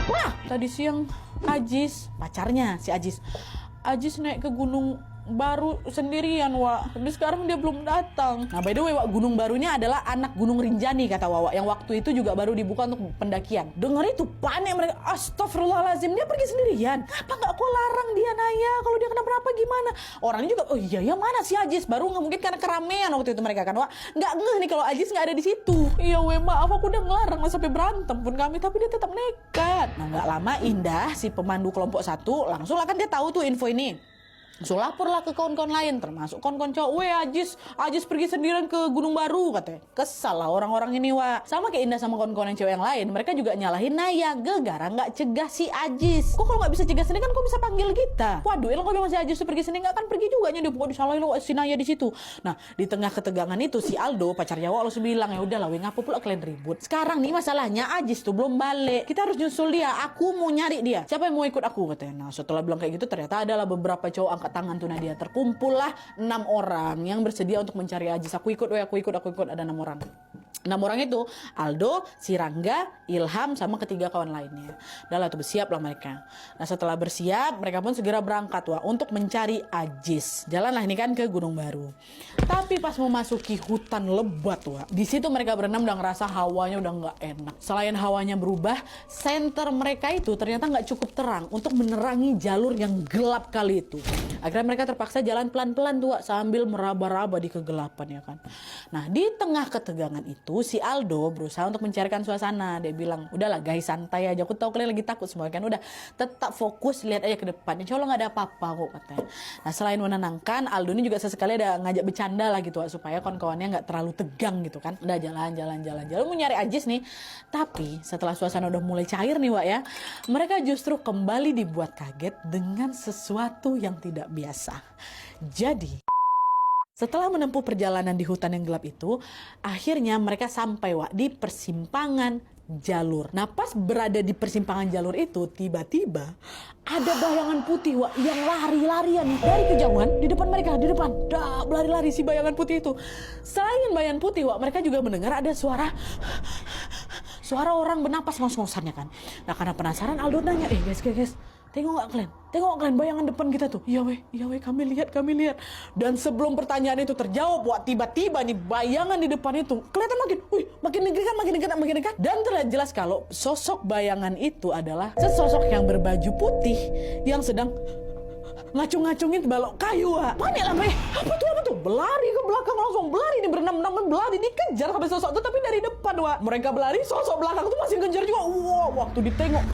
Wah, tadi siang Ajis, pacarnya si Ajis naik ke Gunung Baru sendirian, Wak. Tapi sekarang dia belum datang. Nah, by the way, Wak, Gunung Barunya adalah anak Gunung Rinjani, kata Wawa, yang waktu itu juga baru dibuka untuk pendakian. Dengar itu, panik mereka. Astagfirullahaladzim, dia pergi sendirian. Apa nggak kau larang dia, Naya? Kalau dia kenapa-napa gimana? Orangnya juga, oh iya, ya mana si Ajis? Baru nggak mungkin karena keramaian waktu itu mereka kan, Wak. Nggak ngeh nih kalau Ajis nggak ada di situ. Iya, we, maaf, aku udah ngelarang sampai berantem pun kami, tapi dia tetap nekat. Nah, nggak lama Indah, si pemandu kelompok 1, langsung lah kan dia tahu tuh info ini. So laporlah ke kawan-kawan lain, termasuk kawan-kawan cowok. Weh, Ajis pergi sendirian ke Gunung Baru, katanya. Kesal lah orang-orang ini, Wak. Sama kayak Indah sama kawan-kawan yang cewek yang lain, mereka juga nyalahin Naya gara nggak cegah si Ajis. Kok kalau nggak bisa cegah sendiri kan kok bisa panggil kita? Waduh, elang kalau si Ajis tuh pergi sendiri nggak kan pergi juga nya, dia pokoknya disalahin lo si Naya di situ. Nah, di tengah ketegangan itu si Aldo pacarnya Wak langsung bilang, ya udahlah, weh, ngapa pula kalian ribut? Sekarang nih masalahnya Ajis tuh belum balik. Kita harus nyusul dia. Aku mau nyari dia. Siapa yang mau ikut aku, katanya. Nah, setelah bilang kayak gitu ternyata adalah beberapa cowok angkat tangan tuh Nadia. Terkumpullah 6 orang yang bersedia untuk mencari Ajis. Aku ikut, aku ikut. Ada 6 orang. 6 orang itu Aldo, si Rangga, Ilham, sama ketiga kawan lainnya. Udah lah tuh, bersiap lah mereka. Nah, setelah bersiap, mereka pun segera berangkat, Wak, untuk mencari Ajis. Jalanlah ini kan ke Gunung Baru. Tapi pas memasuki hutan lebat, Wak, di situ mereka berenam udah ngerasa hawanya udah nggak enak. Selain hawanya berubah, senter mereka itu ternyata nggak cukup terang untuk menerangi jalur yang gelap kali itu. Akhirnya mereka terpaksa jalan pelan-pelan tuh, Wak, sambil meraba-raba di kegelapan, ya kan. Nah, di tengah ketegangan itu si Aldo berusaha untuk mencarikan suasana. Dia bilang, udahlah guys, santai aja, aku tahu kalian lagi takut semua kan, udah tetap fokus, lihat aja ke depan, insya Allah nggak ada apa-apa kok, katanya. Nah, selain menenangkan, Aldo ini juga sesekali ada ngajak bercanda lah gitu, Wak, supaya kawan-kawannya nggak terlalu tegang gitu kan. Udah jalan mau nyari Ajis nih. Tapi setelah suasana udah mulai cair nih, Wak, ya, mereka justru kembali dibuat kaget dengan sesuatu yang tidak biasa. Jadi setelah menempuh perjalanan di hutan yang gelap itu, akhirnya mereka sampai, Wak, di persimpangan jalur. Nah, pas berada di persimpangan jalur itu, tiba-tiba ada bayangan putih, Wak, yang lari-larian dari kejauhan di depan mereka, di depan. Dah, berlari-lari si bayangan putih itu. Selain bayangan putih, Wak, mereka juga mendengar ada suara orang bernapas ngos-ngosannya kan. Nah, karena penasaran, Aldo nanya, guys, Tengok nggak kalian bayangan depan kita tuh? Iya weh, kami lihat. Dan sebelum pertanyaan itu terjawab, Wak, tiba-tiba nih bayangan di depan itu kelihatan makin dekat. Dan terlihat jelas kalau sosok bayangan itu adalah sesosok yang berbaju putih yang sedang ngacung-ngacungin balok kayu, Wak. Panik lah, apa tuh? Berlari ke belakang, langsung berlari nih, berenam-enam berlari, dikejar sampai sosok itu, tapi dari depan, Wak. Mereka berlari, sosok belakang tuh masih ngejar juga. Wow, waktu ditengok